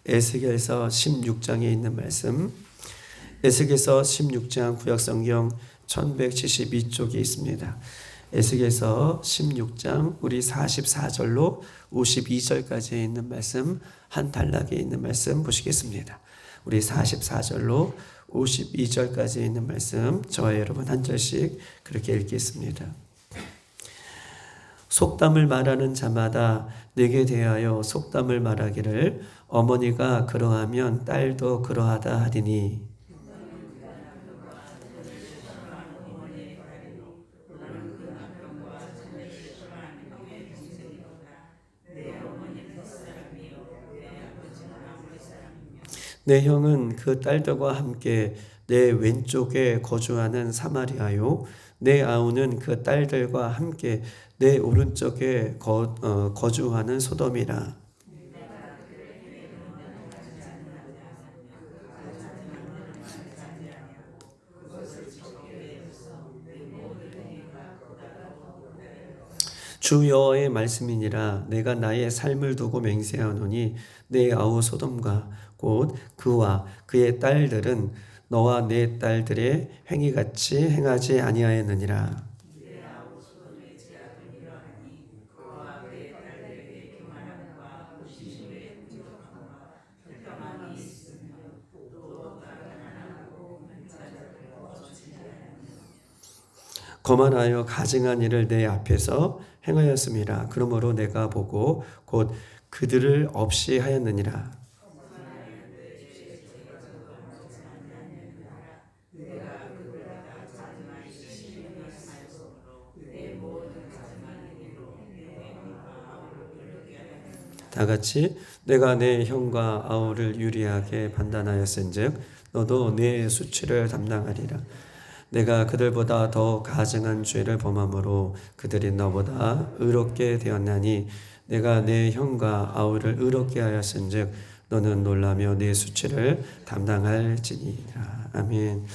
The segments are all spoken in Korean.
에스겔서 16장에 있는 말씀, 에스겔서 16장 구약성경 1172쪽에 있습니다. 에스겔서 16장 우리 44절로 52절까지 있는 말씀, 한 단락에 있는 말씀 보시겠습니다. 우리 44절로 52절까지 있는 말씀, 저와 여러분 한 절씩 그렇게 읽겠습니다. 속담을 말하는 자마다 내게 대하여 속담을 말하기를 어머니가 그러하면 딸도 그러하다 하리니 내 형은 그 딸들과 함께 내 왼쪽에 거주하는 사마리아요 내 아우는 그 딸들과 함께 내 오른쪽에 거주하는 소돔이라. 주 여호와의 말씀이니라. 내가 나의 삶을 두고 맹세하노니 내 아우 소돔과 곧 그와 그의 딸들은 너와 내 딸들의 행위같이 행하지 아니하였느니라. 거만하여 가증한 일을 내 앞에서 행하였음이라. 그러므로 내가 보고 곧 그들을 없이 하였느니라. 다 같이 내가 내 형과 아우를 유리하게 판단하였은즉 너도 내 수치를 담당하리라. 내가 그들보다 더 가증한 죄를 범함으로 그들이 너보다 의롭게 되었나니 내가 내 형과 아우를 의롭게 하였은즉 너는 놀라며 내 수치를 담당할지니라. 아멘.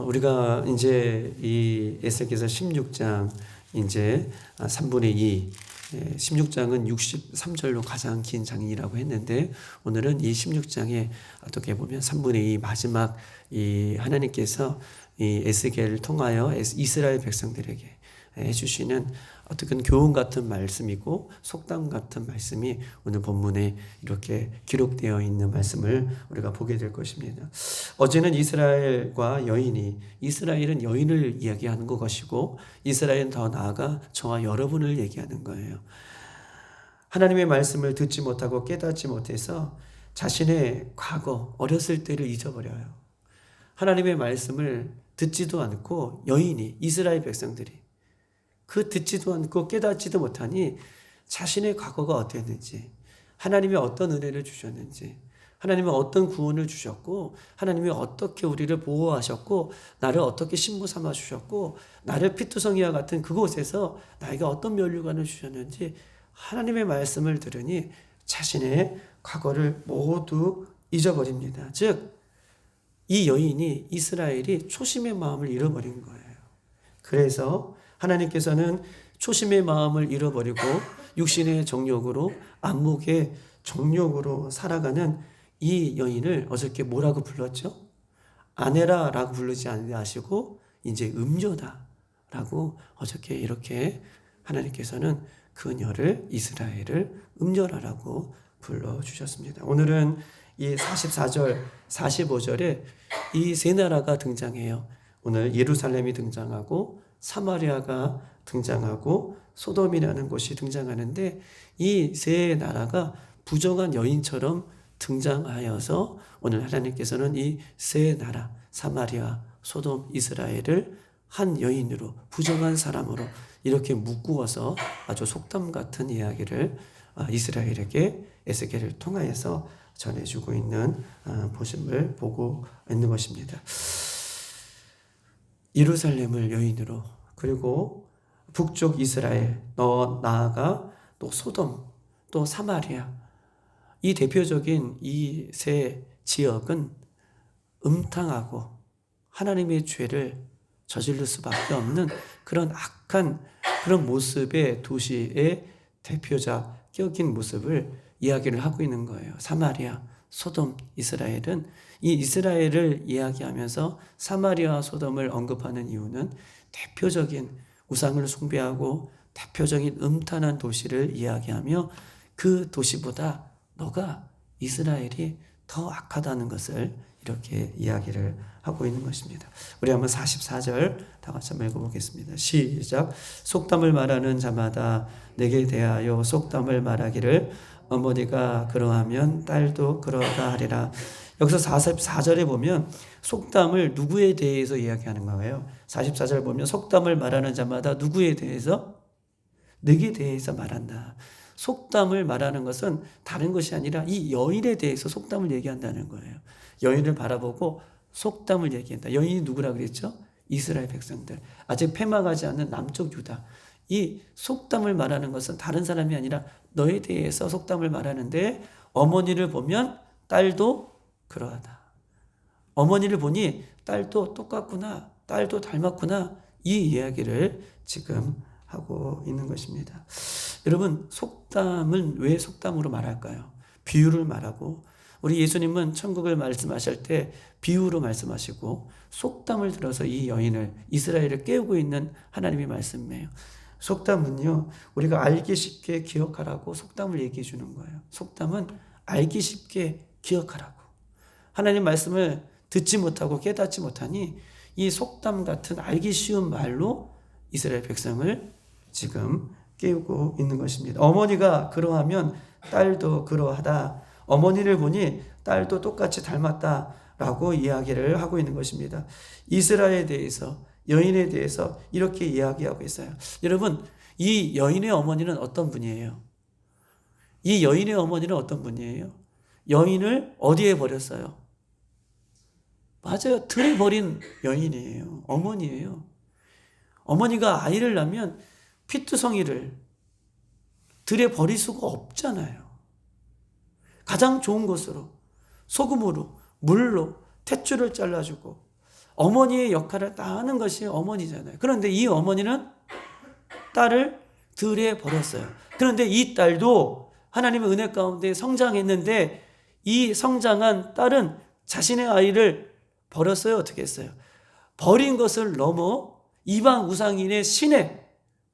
우리가 이제 이 에스겔서 16장 이제 3분의 2 16장은 63절로 가장 긴 장이라고 했는데 오늘은 이 16장에 어떻게 보면 3분의 2 마지막 이 하나님께서 이 에스겔을 통하여 이스라엘 백성들에게 해주시는 어떻게 교훈 같은 말씀이고 속담 같은 말씀이 오늘 본문에 이렇게 기록되어 있는 말씀을 우리가 보게 될 것입니다. 어제는 이스라엘과 여인이, 이스라엘은 여인을 이야기하는 것이고 이스라엘은 더 나아가 저와 여러분을 얘기하는 거예요. 하나님의 말씀을 듣지 못하고 깨닫지 못해서 자신의 과거, 어렸을 때를 잊어버려요. 하나님의 말씀을 듣지도 않고 여인이, 이스라엘 백성들이 그 듣지도 않고 깨닫지도 못하니 자신의 과거가 어땠는지, 하나님이 어떤 은혜를 주셨는지, 하나님은 어떤 구원을 주셨고, 하나님이 어떻게 우리를 보호하셨고, 나를 어떻게 신부 삼아 주셨고, 나를 피투성이와 같은 그곳에서 나에게 어떤 면류관을 주셨는지 하나님의 말씀을 들으니 자신의 과거를 모두 잊어버립니다. 즉, 이 여인이, 이스라엘이 초심의 마음을 잃어버린 거예요. 그래서 하나님께서는 초심의 마음을 잃어버리고 육신의 정욕으로, 안목의 정욕으로 살아가는 이 여인을 어저께 뭐라고 불렀죠? 아내라라고 부르지 않으시고 이제 음녀다라고 어저께 이렇게 하나님께서는 그녀를, 이스라엘을 음녀라라고 불러주셨습니다. 오늘은 이 44절, 45절에 이 세 나라가 등장해요. 오늘 예루살렘이 등장하고 사마리아가 등장하고 소돔이라는 곳이 등장하는데 이 세 나라가 부정한 여인처럼 등장하여서 오늘 하나님께서는 이 세 나라 사마리아, 소돔, 이스라엘을 한 여인으로, 부정한 사람으로 이렇게 묶어서 아주 속담 같은 이야기를 이스라엘에게 에스겔을 통하여서 전해주고 있는 모습을 보고 있는 것입니다. 예루살렘을 여인으로, 그리고 북쪽 이스라엘, 나아가 또 소돔, 또 사마리아, 이 대표적인 이 세 지역은 음탕하고 하나님의 죄를 저지를 수밖에 없는 그런 악한 그런 모습의 도시의 대표적인 모습을 이야기를 하고 있는 거예요. 사마리아, 소돔, 이스라엘은 이 이스라엘을 이야기하면서 사마리아와 소돔을 언급하는 이유는 대표적인 우상을 숭배하고 대표적인 음탄한 도시를 이야기하며 그 도시보다 너가 이스라엘이 더 악하다는 것을 이렇게 이야기를 하고 있는 것입니다. 우리 한번 44절 다 같이 한번 읽어보겠습니다. 시작. 속담을 말하는 자마다 내게 대하여 속담을 말하기를 어머니가 그러하면 딸도 그러하다 하리라. 여기서 44절에 보면 속담을 누구에 대해서 이야기하는 거예요? 44절 보면 속담을 말하는 자마다 누구에 대해서? 내게 대해서 말한다. 속담을 말하는 것은 다른 것이 아니라 이 여인에 대해서 속담을 얘기한다는 거예요. 여인을 바라보고 속담을 얘기한다. 여인이 누구라 그랬죠? 이스라엘 백성들. 아직 패망하지 않는 남쪽 유다. 이 속담을 말하는 것은 다른 사람이 아니라 너에 대해서 속담을 말하는데 어머니를 보면 딸도 그러하다. 어머니를 보니 딸도 똑같구나. 딸도 닮았구나. 이 이야기를 지금 하고 있는 것입니다. 여러분, 속담은 왜 속담으로 말할까요? 비유를 말하고 우리 예수님은 천국을 말씀하실 때 비유로 말씀하시고 속담을 들어서 이 여인을 이스라엘을 깨우고 있는 하나님의 말씀이에요. 속담은요, 우리가 알기 쉽게 기억하라고 속담을 얘기해 주는 거예요. 속담은 알기 쉽게 기억하라고. 하나님 말씀을 듣지 못하고 깨닫지 못하니 이 속담 같은 알기 쉬운 말로 이스라엘 백성을 지금 깨우고 있는 것입니다. 어머니가 그러하면 딸도 그러하다. 어머니를 보니 딸도 똑같이 닮았다라고 이야기를 하고 있는 것입니다. 이스라엘에 대해서, 여인에 대해서 이렇게 이야기하고 있어요. 여러분, 이 여인의 어머니는 어떤 분이에요? 이 여인의 어머니는 어떤 분이에요? 여인을 어디에 버렸어요? 맞아요. 들에 버린 여인이에요. 어머니예요. 어머니가 아이를 낳으면 피투성이를 들에 버릴 수가 없잖아요. 가장 좋은 것으로 소금으로 물로 탯줄을 잘라주고 어머니의 역할을 다 하는 것이 어머니잖아요. 그런데 이 어머니는 딸을 들에 버렸어요. 그런데 이 딸도 하나님의 은혜 가운데 성장했는데 이 성장한 딸은 자신의 아이를 버렸어요. 어떻게 했어요? 버린 것을 넘어 이방 우상인의 신에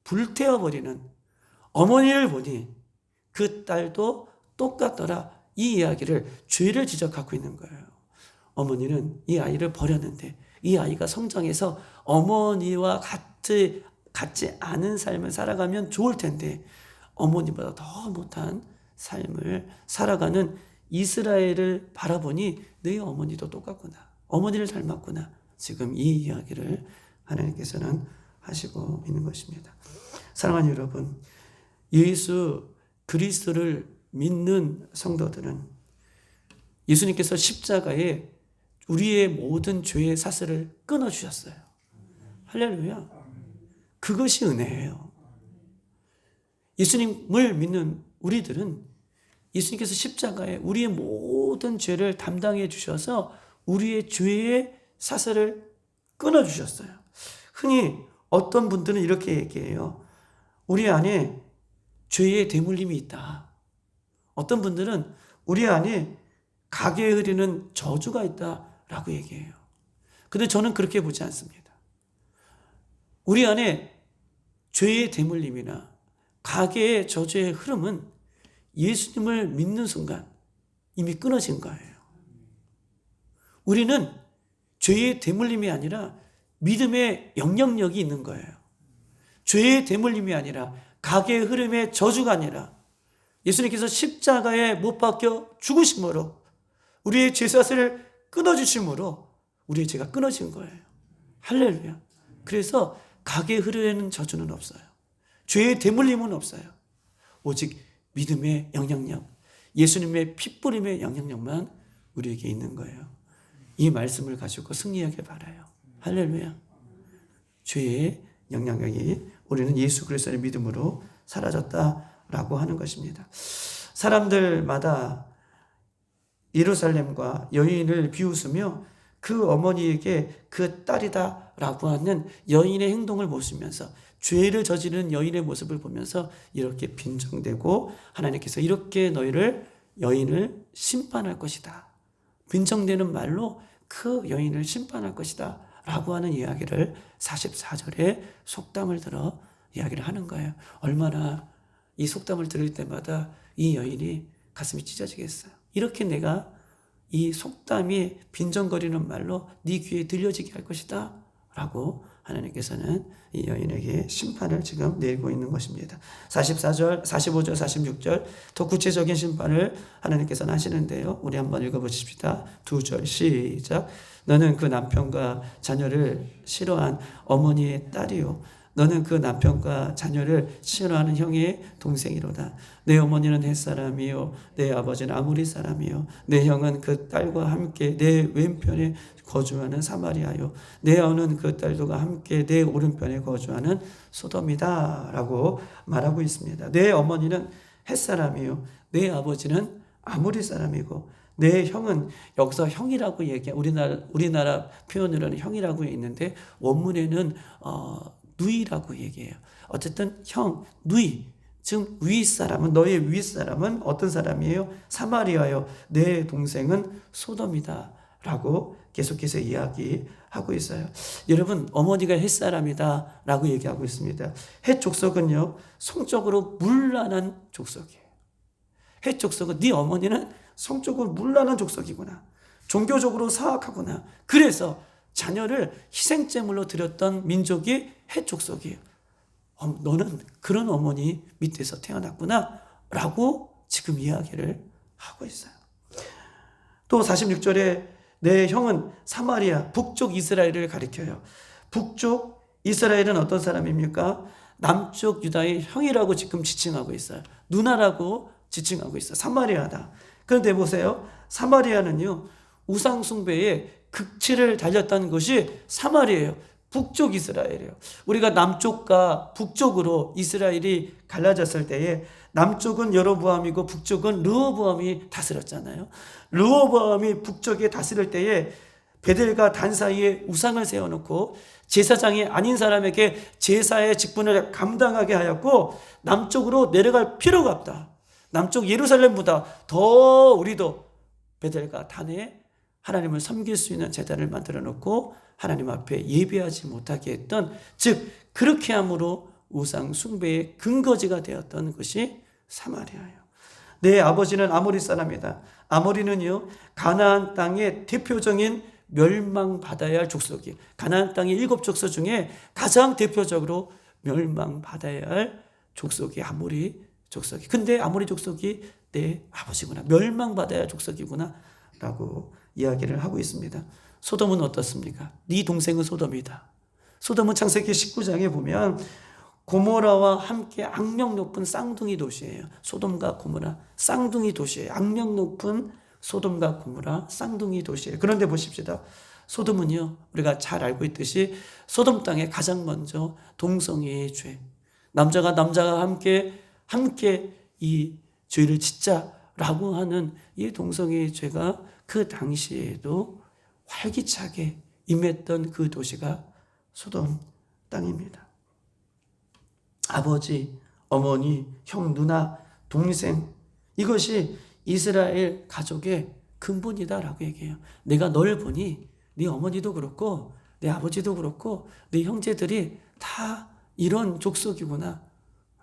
불태워버리는 어머니를 보니 그 딸도 똑같더라. 이 이야기를 죄를 지적하고 있는 거예요. 어머니는 이 아이를 버렸는데 이 아이가 성장해서 어머니와 같지 않은 삶을 살아가면 좋을 텐데 어머니보다 더 못한 삶을 살아가는 이스라엘을 바라보니 너희 어머니도 똑같구나. 어머니를 닮았구나. 지금 이 이야기를 하나님께서는 하시고 있는 것입니다. 사랑하는 여러분, 예수 그리스도를 믿는 성도들은 예수님께서 십자가에 우리의 모든 죄의 사슬을 끊어주셨어요. 할렐루야. 그것이 은혜예요. 예수님을 믿는 우리들은 예수님께서 십자가에 우리의 모든 죄를 담당해 주셔서 우리의 죄의 사슬을 끊어주셨어요. 흔히 어떤 분들은 이렇게 얘기해요. 우리 안에 죄의 대물림이 있다. 어떤 분들은 우리 안에 가게에 흐르는 저주가 있다라고 얘기해요. 근데 저는 그렇게 보지 않습니다. 우리 안에 죄의 대물림이나 가게의 저주의 흐름은 예수님을 믿는 순간 이미 끊어진 거예요. 우리는 죄의 대물림이 아니라 믿음의 영향력이 있는 거예요. 죄의 대물림이 아니라 가게의 흐름의 저주가 아니라 예수님께서 십자가에 못 박혀 죽으심으로 우리의 죄사슬을 끊어주심으로 우리의 죄가 끊어진 거예요. 할렐루야. 그래서 가게에 흐르는 저주는 없어요. 죄의 대물림은 없어요. 오직 믿음의 영향력, 예수님의 핏부림의 영향력만 우리에게 있는 거예요. 이 말씀을 가지고 승리하길 바라요. 할렐루야. 죄의 영향력이 우리는 예수 그리스도의 믿음으로 사라졌다라고 하는 것입니다. 사람들마다 예루살렘과 여인을 비웃으며 그 어머니에게 그 딸이다라고 하는 여인의 행동을 보시면서 죄를 저지른 여인의 모습을 보면서 이렇게 빈정대고 하나님께서 이렇게 여인을 심판할 것이다. 빈정대는 말로 그 여인을 심판할 것이다 라고 하는 이야기를 44절에 속담을 들어 이야기를 하는 거예요. 얼마나 이 속담을 들을 때마다 이 여인이 가슴이 찢어지겠어요. 이렇게 내가 이 속담이 빈정거리는 말로 네 귀에 들려지게 할 것이다 라고 하나님께서는 이 여인에게 심판을 지금 내리고 있는 것입니다. 44절, 45절, 46절 더 구체적인 심판을 하나님께서는 하시는데요. 우리 한번 읽어보십시다. 2절 시작. 너는 그 남편과 자녀를 싫어한 어머니의 딸이요 너는 그 남편과 자녀를 싫어하는 형의 동생이로다. 내 어머니는 햇사람이요 내 아버지는 아모리 사람이요 내 형은 그 딸과 함께 내 왼편에 거주하는 사마리아요 내 어는 그 딸들과 함께 내 오른편에 거주하는 소돔이다 라고 말하고 있습니다. 내 어머니는 햇사람이요 내 아버지는 아모리 사람이고 내 형은 여기서 형이라고 우리나라 표현으로는 형이라고 있는데 원문에는 누이라고 얘기해요. 어쨌든 형, 누이, 즉 윗사람은 너의 윗사람은 어떤 사람이에요? 사마리아요. 내 동생은 소돔이다 라고 계속해서 이야기하고 있어요. 여러분 어머니가 햇사람이다 라고 얘기하고 있습니다. 햇 족속은요 성적으로 문란한 족속이에요. 햇 족속은 네 어머니는 성적으로 문란한 족속이구나. 종교적으로 사악하구나. 그래서 자녀를 희생제물로 드렸던 민족이 햇 족속이에요. 너는 그런 어머니 밑에서 태어났구나 라고 지금 이야기를 하고 있어요. 또 46절에 내 형은 사마리아 북쪽 이스라엘을 가리켜요. 북쪽 이스라엘은 어떤 사람입니까? 남쪽 유다의 형이라고 지금 지칭하고 있어요. 누나라고 지칭하고 있어요. 사마리아다. 그런데 보세요. 사마리아는요 우상 숭배에 극치를 달렸다는 것이 사마리아예요. 북쪽 이스라엘이에요. 우리가 남쪽과 북쪽으로 이스라엘이 갈라졌을 때에 남쪽은 여로보암이고 북쪽은 르호보암이 다스렸잖아요. 르호보암이 북쪽에 다스릴 때에 베델과 단 사이에 우상을 세워놓고 제사장이 아닌 사람에게 제사의 직분을 감당하게 하였고 남쪽으로 내려갈 필요가 없다. 남쪽 예루살렘보다 더 우리도 베델과 단에 하나님을 섬길 수 있는 제단을 만들어 놓고 하나님 앞에 예배하지 못하게 했던, 즉 그렇게 함으로 우상 숭배의 근거지가 되었던 것이 사마리아예요. 내 아버지는 아모리 사람이다. 아모리는요 가나안 땅의 대표적인 멸망받아야 할 족속이에요. 가나안 땅의 7족속 중에 가장 대표적으로 멸망받아야 할 족속이 아모리 족속이. 근데 아모리 족속이 내 아버지구나, 멸망받아야 할 족속이구나 라고 이야기를 하고 있습니다. 소돔은 어떻습니까? 네 동생은 소돔이다. 소돔은 창세기 19장에 보면 고모라와 함께 악명 높은 쌍둥이 도시예요. 소돔과 고모라 쌍둥이 도시예요. 악명 높은 소돔과 고모라 쌍둥이 도시예요. 그런데 보십시다. 소돔은요 우리가 잘 알고 있듯이 소돔 땅에 가장 먼저 동성애의 죄, 남자가 함께 이 죄를 짓자라고 하는 이 동성애의 죄가 그 당시에도 활기차게 임했던 그 도시가 소돔 땅입니다. 아버지, 어머니, 형, 누나, 동생, 이것이 이스라엘 가족의 근본이다라고 얘기해요. 내가 널 보니 네 어머니도 그렇고 내 아버지도 그렇고 네 형제들이 다 이런 족속이구나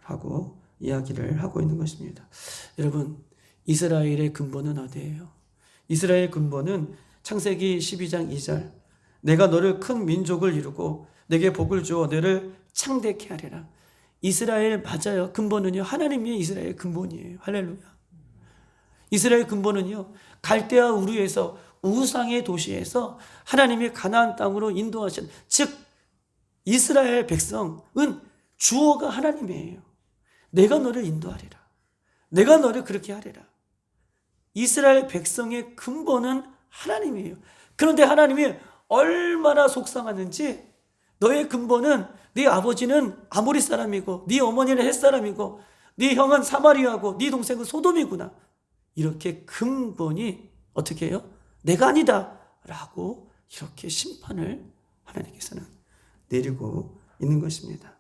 라고 이야기를 하고 있는 것입니다. 여러분, 이스라엘의 근본은 어디예요? 이스라엘 근본은 창세기 12장 2절, 내가 너를 큰 민족을 이루고 내게 복을 주어 너를 창대케 하리라. 이스라엘 맞아요. 근본은요 하나님이 이스라엘 근본이에요. 할렐루야. 이스라엘 근본은요 갈대아 우르에서 우상의 도시에서 하나님이 가나안 땅으로 인도하신, 즉 이스라엘 백성은 주어가 하나님이에요. 내가 너를 인도하리라. 내가 너를 그렇게 하리라. 이스라엘 백성의 근본은 하나님이에요. 그런데 하나님이 얼마나 속상하는지, 너의 근본은 네 아버지는 아모리 사람이고 네 어머니는 햇 사람이고 네 형은 사마리아고 네 동생은 소돔이구나. 이렇게 근본이 어떻게 해요? 내가 아니다 라고 이렇게 심판을 하나님께서는 내리고 있는 것입니다.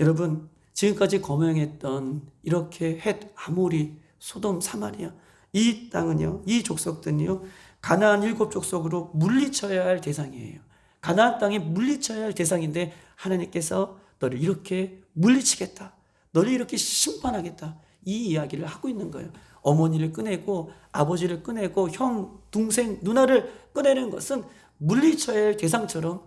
여러분, 지금까지 거명했던 이렇게 헷, 아모리, 소돔, 사마리아, 이 땅은요, 이 족속들은요, 가나안 7족속으로 물리쳐야 할 대상이에요. 가나안 땅에 물리쳐야 할 대상인데 하나님께서 너를 이렇게 물리치겠다, 너를 이렇게 심판하겠다, 이 이야기를 하고 있는 거예요. 어머니를 꺼내고 아버지를 꺼내고 형, 동생, 누나를 꺼내는 것은 물리쳐야 할 대상처럼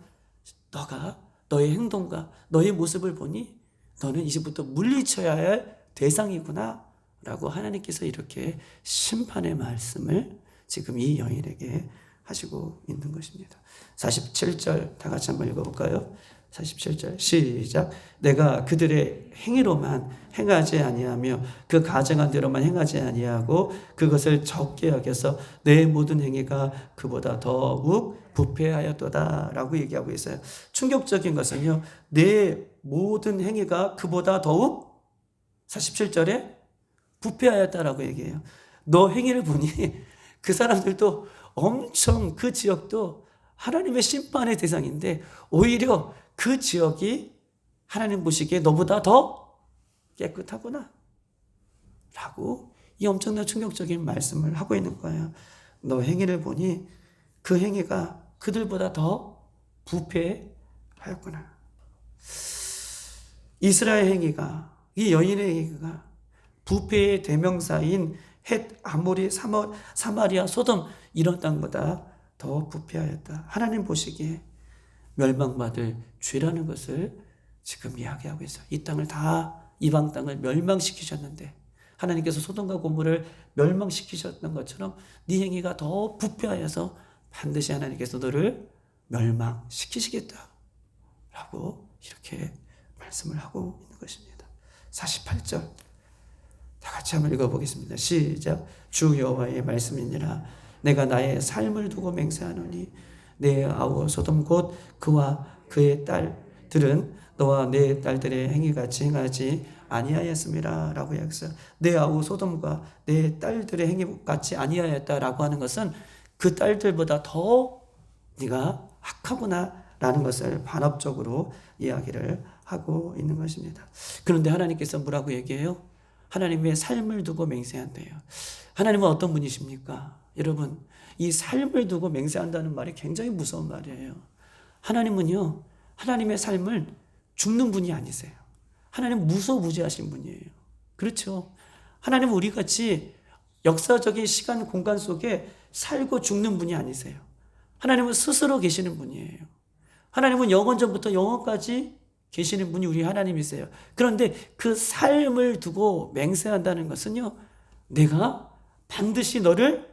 너가 너의 행동과 너의 모습을 보니 너는 이제부터 물리쳐야 할 대상이구나 라고 하나님께서 이렇게 심판의 말씀을 지금 이 여인에게 하시고 있는 것입니다. 47절 다 같이 한번 읽어볼까요? 47절 시작. 내가 그들의 행위로만 행하지 아니하며 그 가정한 대로만 행하지 아니하고 그것을 적게 여겨서 내 모든 행위가 그보다 더욱 부패하였도다 라고 얘기하고 있어요. 충격적인 것은요, 내 모든 행위가 그보다 더욱 47절에 부패하였다라고 얘기해요. 너 행위를 보니 그 사람들도 엄청, 그 지역도 하나님의 심판의 대상인데 오히려 그 지역이 하나님 보시기에 너보다 더 깨끗하구나 라고 이 엄청난 충격적인 말씀을 하고 있는 거예요. 너 행위를 보니 그 행위가 그들보다 더 부패하였구나. 이스라엘 행위가, 이 여인의 행위가 부패의 대명사인 헷, 아모리, 사마리아, 소돔 이런 땅보다 더 부패하였다. 하나님 보시기에 멸망받을 죄라는 것을 지금 이야기하고 있어요. 이 땅을 다, 이방 땅을 멸망시키셨는데 하나님께서 소돔과 고모를 멸망시키셨던 것처럼 네 행위가 더 부패하여서 반드시 하나님께서 너를 멸망시키시겠다 라고 이렇게 말씀을 하고 있는 것입니다. 48절 다 같이 한번 읽어보겠습니다. 시작. 주 여호와의 말씀이니라. 내가 나의 삶을 두고 맹세하노니 내 아우 소돔 곧 그와 그의 딸들은 너와 내 딸들의 행위같이 행하지 아니하였음이라 라고 약서. 내 아우 소돔과 내 딸들의 행위같이 아니하였다라고 하는 것은 그 딸들보다 더 네가 악하구나 라는 것을 반합적으로 이야기를 하고 있는 것입니다. 그런데 하나님께서 뭐라고 얘기해요? 하나님의 삶을 두고 맹세한대요. 하나님은 어떤 분이십니까? 여러분, 이 삶을 두고 맹세한다는 말이 굉장히 무서운 말이에요. 하나님은요, 하나님의 삶을 죽는 분이 아니세요. 하나님은 무소무지하신 분이에요. 그렇죠? 하나님은 우리같이 역사적인 시간, 공간 속에 살고 죽는 분이 아니세요. 하나님은 스스로 계시는 분이에요. 하나님은 영원전부터 영원까지 계시는 분이 우리 하나님이세요. 그런데 그 삶을 두고 맹세한다는 것은요, 내가 반드시 너를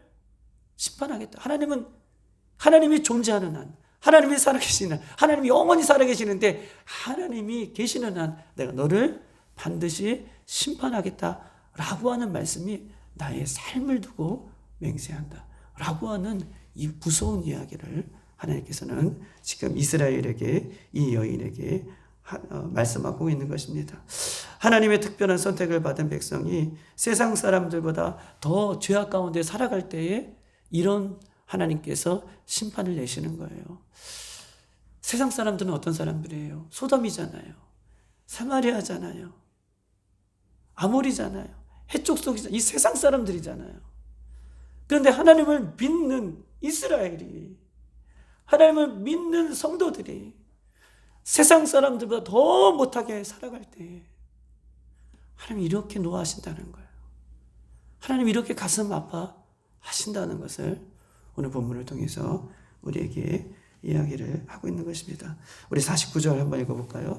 심판하겠다. 하나님이 존재하는 한, 하나님이 살아계시는 한, 하나님이 영원히 살아계시는데 하나님이 계시는 한 내가 너를 반드시 심판하겠다라고 하는 말씀이 나의 삶을 두고 맹세한다라고 하는 이 무서운 이야기를 하나님께서는 지금 이스라엘에게, 이 여인에게 말씀하고 있는 것입니다. 하나님의 특별한 선택을 받은 백성이 세상 사람들보다 더 죄악 가운데 살아갈 때에 이런 하나님께서 심판을 내시는 거예요. 세상 사람들은 어떤 사람들이에요? 소돔이잖아요. 사마리아잖아요. 아모리잖아요. 해족속이잖아요. 이 세상 사람들이잖아요. 그런데 하나님을 믿는 이스라엘이, 하나님을 믿는 성도들이 세상 사람들보다 더 못하게 살아갈 때 하나님이 이렇게 노하신다는 거예요. 하나님이 이렇게 가슴 아파하신다는 것을 오늘 본문을 통해서 우리에게 이야기를 하고 있는 것입니다. 우리 49절 한번 읽어볼까요?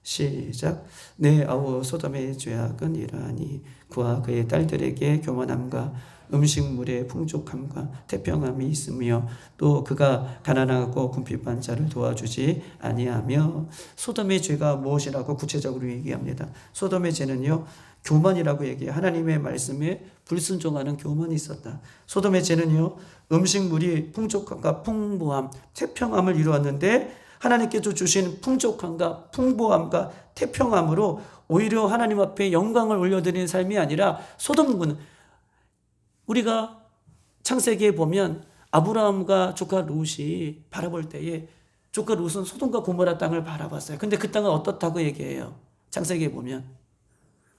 시작. 내 아우 소돔의 죄악은 이러하니 그와 그의 딸들에게 교만함과 음식물의 풍족함과 태평함이 있으며 또 그가 가난하고 궁핍한 자를 도와주지 아니하며. 소돔의 죄가 무엇이라고 구체적으로 얘기합니다. 소돔의 죄는요, 교만이라고 얘기해요. 하나님의 말씀에 불순종하는 교만이 있었다. 소돔의 죄는요, 음식물이 풍족함과 풍부함, 태평함을 이루었는데 하나님께서 주신 풍족함과 풍부함과 태평함으로 오히려 하나님 앞에 영광을 올려드리는 삶이 아니라 소돔군, 우리가 창세기에 보면 아브라함과 조카 롯이 바라볼 때에 조카 롯은 소돔과 고모라 땅을 바라봤어요. 근데 그 땅은 어떻다고 얘기해요? 창세기에 보면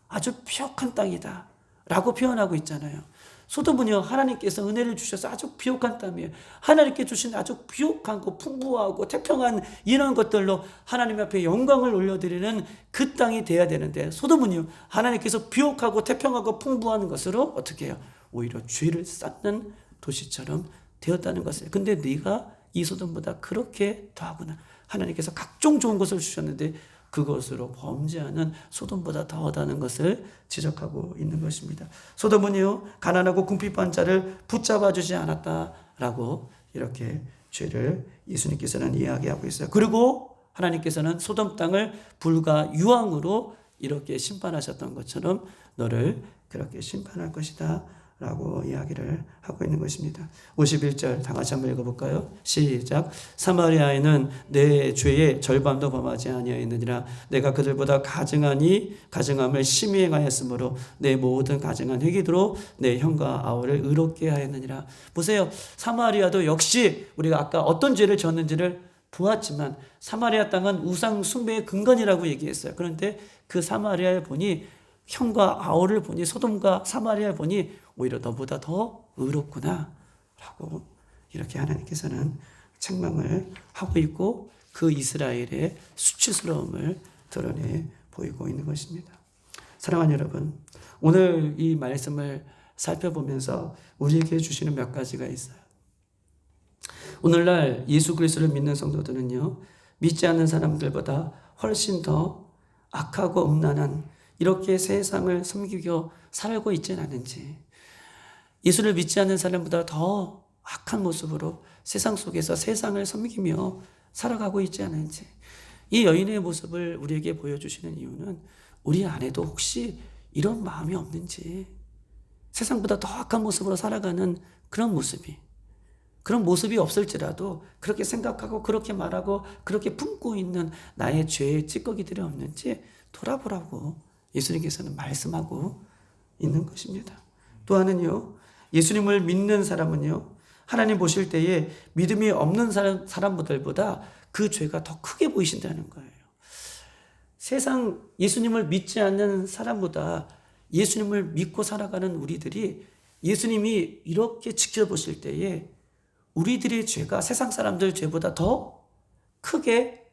아주 비옥한 땅이다 라고 표현하고 있잖아요. 소돔은요, 하나님께서 은혜를 주셔서 아주 비옥한 땅이에요. 하나님께 주신 아주 비옥한 거, 풍부하고 태평한 이런 것들로 하나님 앞에 영광을 올려드리는 그 땅이 돼야 되는데, 소돔은요, 하나님께서 비옥하고 태평하고 풍부한 것으로 어떻게 해요? 오히려 죄를 쌓는 도시처럼 되었다는 것이에요. 근데 네가 이 소돔보다 그렇게 더하구나. 하나님께서 각종 좋은 것을 주셨는데 그것으로 범죄하는 소돔보다 더하다는 것을 지적하고 있는 것입니다. 소돔은요, 가난하고 궁핍한 자를 붙잡아 주지 않았다라고 이렇게 죄를 예수님께서는 이야기하고 있어요. 그리고 하나님께서는 소돔 땅을 불과 유황으로 이렇게 심판하셨던 것처럼 너를 그렇게 심판할 것이다 라고 이야기를 하고 있는 것입니다. 51절 다 같이 한번 읽어볼까요? 시작. 사마리아에는 내 죄의 절반도 범하지 아니하였느니라. 내가 그들보다 가증함을 심히 행하였으므로 내 모든 가증한 회기도로 내 형과 아우를 의롭게 하였느니라. 보세요. 사마리아도 역시 우리가 아까 어떤 죄를 지었는지를 보았지만 사마리아 땅은 우상 숭배의 근간이라고 얘기했어요. 그런데 그 사마리아를 보니, 형과 아우를 보니, 소돔과 사마리아를 보니 오히려 너보다 더 의롭구나 라고 이렇게 하나님께서는 책망을 하고 있고 그 이스라엘의 수치스러움을 드러내 보이고 있는 것입니다. 사랑하는 여러분, 오늘 이 말씀을 살펴보면서 우리에게 주시는 몇 가지가 있어요. 오늘날 예수 그리스도를 믿는 성도들은요, 믿지 않는 사람들보다 훨씬 더 악하고 음란한 이렇게 세상을 섬기며 살고 있지는 않은지, 예수를 믿지 않는 사람보다 더 악한 모습으로 세상 속에서 세상을 섬기며 살아가고 있지 않은지, 이 여인의 모습을 우리에게 보여주시는 이유는 우리 안에도 혹시 이런 마음이 없는지, 세상보다 더 악한 모습으로 살아가는 그런 모습이 없을지라도 그렇게 생각하고 그렇게 말하고 그렇게 품고 있는 나의 죄의 찌꺼기들이 없는지 돌아보라고 예수님께서는 말씀하고 있는 것입니다. 또한은요, 예수님을 믿는 사람은요, 하나님 보실 때에 믿음이 없는 사람들보다 그 죄가 더 크게 보이신다는 거예요. 세상 예수님을 믿지 않는 사람보다 예수님을 믿고 살아가는 우리들이 예수님이 이렇게 지켜보실 때에 우리들의 죄가 세상 사람들 죄보다 더 크게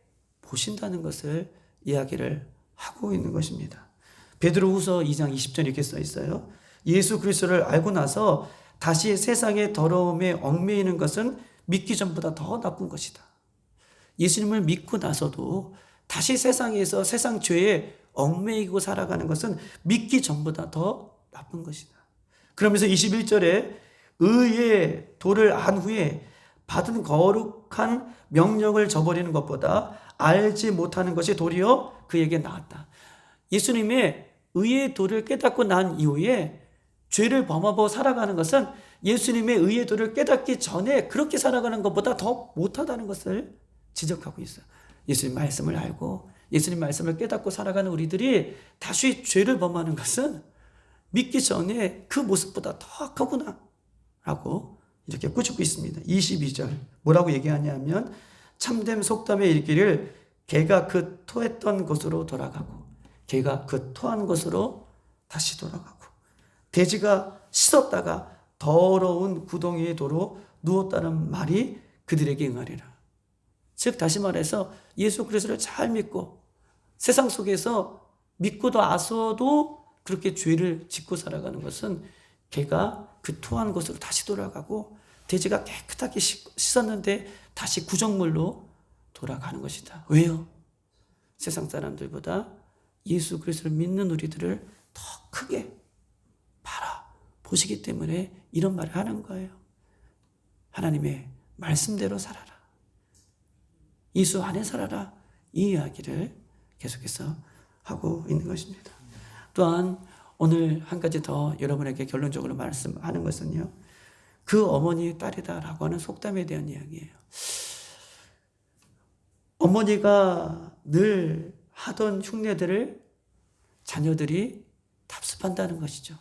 보신다는 것을 이야기를 하고 있는 것입니다. 베드로후서 2장 20절 이렇게 써 있어요. 예수 그리스도를 알고 나서 다시 세상의 더러움에 얽매이는 것은 믿기 전보다 더 나쁜 것이다. 예수님을 믿고 나서도 다시 세상에서 세상 죄에 얽매이고 살아가는 것은 믿기 전보다 더 나쁜 것이다. 그러면서 21절에 의의 도를 안 후에 받은 거룩한 명령을 저버리는 것보다 알지 못하는 것이 도리어 그에게 나았다. 예수님의 의의 도를 깨닫고 난 이후에 죄를 범하고 살아가는 것은 예수님의 의의 도를 깨닫기 전에 그렇게 살아가는 것보다 더 못하다는 것을 지적하고 있어요. 예수님 말씀을 알고 예수님 말씀을 깨닫고 살아가는 우리들이 다시 죄를 범하는 것은 믿기 전에 그 모습보다 더 악하구나 라고 이렇게 꾸짖고 있습니다. 22절 뭐라고 얘기하냐면 참된 속담에 이르기를 개가 그 토했던 곳으로 돌아가고 개가 그 토한 곳으로 다시 돌아가고 돼지가 씻었다가 더러운 구덩이의 도로 누웠다는 말이 그들에게 응하리라. 즉 다시 말해서 예수 그리스도를 잘 믿고 세상 속에서 믿고도 아서도 그렇게 죄를 짓고 살아가는 것은 개가 그 토한 곳으로 다시 돌아가고 돼지가 깨끗하게 씻었는데 다시 구정물로 돌아가는 것이다. 왜요? 세상 사람들보다 예수 그리스도를 믿는 우리들을 더 크게 바라보시기 때문에 이런 말을 하는 거예요. 하나님의 말씀대로 살아라. 예수 안에 살아라. 이 이야기를 계속해서 하고 있는 것입니다. 또한 오늘 한 가지 더 여러분에게 결론적으로 말씀하는 것은요, 그 어머니의 딸이다라고 하는 속담에 대한 이야기예요. 어머니가 늘 하던 흉내들을 자녀들이 답습한다는 것이죠.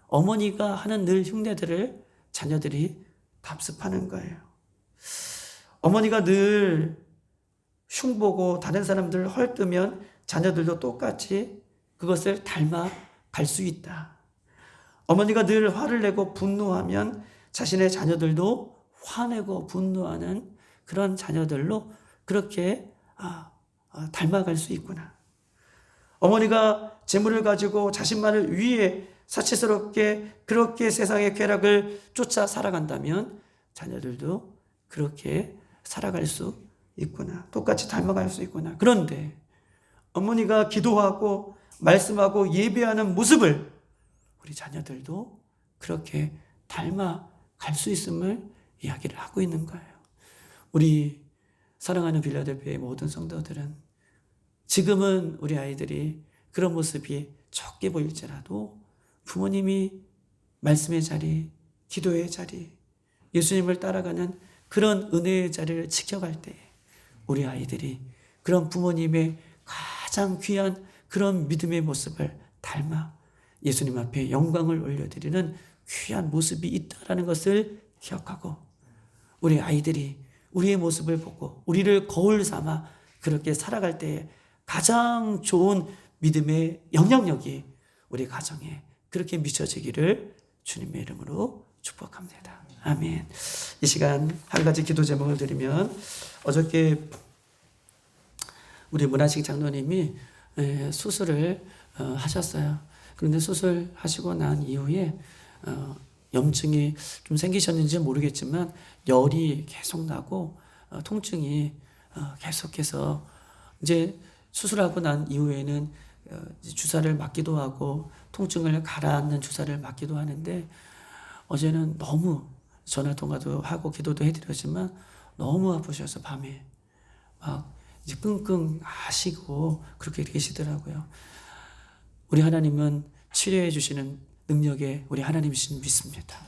어머니가 하는 늘 흉내들을 자녀들이 답습하는 거예요. 어머니가 늘 흉보고 다른 사람들 헐뜨면 자녀들도 똑같이 그것을 닮아갈 수 있다. 어머니가 늘 화를 내고 분노하면 자신의 자녀들도 화내고 분노하는 그런 자녀들로 그렇게 닮아갈 수 있구나. 어머니가 재물을 가지고 자신만을 위해 사치스럽게 그렇게 세상의 쾌락을 쫓아 살아간다면 자녀들도 그렇게 살아갈 수 있구나. 똑같이 닮아갈 수 있구나. 그런데 어머니가 기도하고 말씀하고 예배하는 모습을 우리 자녀들도 그렇게 닮아갈 수 있음을 이야기를 하고 있는 거예요. 우리 사랑하는 빌라델피아의 모든 성도들은 지금은 우리 아이들이 그런 모습이 적게 보일지라도 부모님이 말씀의 자리, 기도의 자리, 예수님을 따라가는 그런 은혜의 자리를 지켜갈 때 우리 아이들이 그런 부모님의 가장 귀한 그런 믿음의 모습을 닮아 예수님 앞에 영광을 올려드리는 귀한 모습이 있다는 것을 기억하고 우리 아이들이 우리의 모습을 보고 우리를 거울 삼아 그렇게 살아갈 때에 가장 좋은 믿음의 영향력이 우리 가정에 그렇게 미쳐지기를 주님의 이름으로 축복합니다. 아멘. 이 시간 한 가지 기도 제목을 드리면 어저께 우리 문화식 장로님이 수술을 하셨어요. 그런데 수술하시고 난 이후에 염증이 좀 생기셨는지 모르겠지만 열이 계속 나고 통증이 계속해서 이제 수술하고 난 이후에는 주사를 맞기도 하고 통증을 가라앉는 주사를 맞기도 하는데 어제는 너무 전화통화도 하고 기도도 해드렸지만 너무 아프셔서 밤에 막 이제 끙끙 하시고 그렇게 계시더라고요. 우리 하나님은 치료해 주시는 능력에 우리 하나님이신 믿습니다.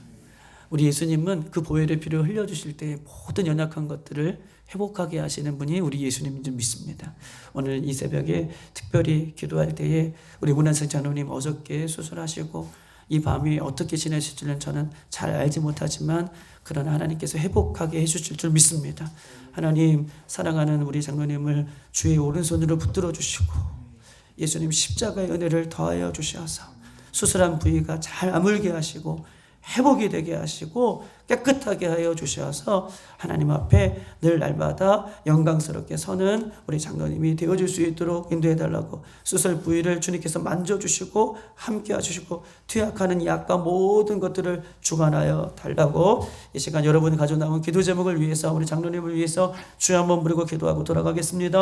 우리 예수님은 그 보혈의 피를 흘려주실 때 모든 연약한 것들을 회복하게 하시는 분이 우리 예수님인 줄 믿습니다. 오늘 이 새벽에 특별히 기도할 때에 우리 문한승 장로님 어저께 수술하시고 이 밤이 어떻게 지내실지는 저는 잘 알지 못하지만 그러나 하나님께서 회복하게 해주실 줄 믿습니다. 하나님 사랑하는 우리 장로님을 주의 오른손으로 붙들어 주시고 예수님 십자가의 은혜를 더하여 주셔서 수술한 부위가 잘 아물게 하시고 회복이 되게 하시고 깨끗하게 하여 주셔서 하나님 앞에 늘 날마다 영광스럽게 서는 우리 장로님이 되어줄 수 있도록 인도해달라고 수술 부위를 주님께서 만져주시고 함께 해주시고 투약하는 약과 모든 것들을 주관하여 달라고 이 시간 여러분이 가져나온 기도 제목을 위해서 우리 장로님을 위해서 주여 한번 부르고 기도하고 돌아가겠습니다.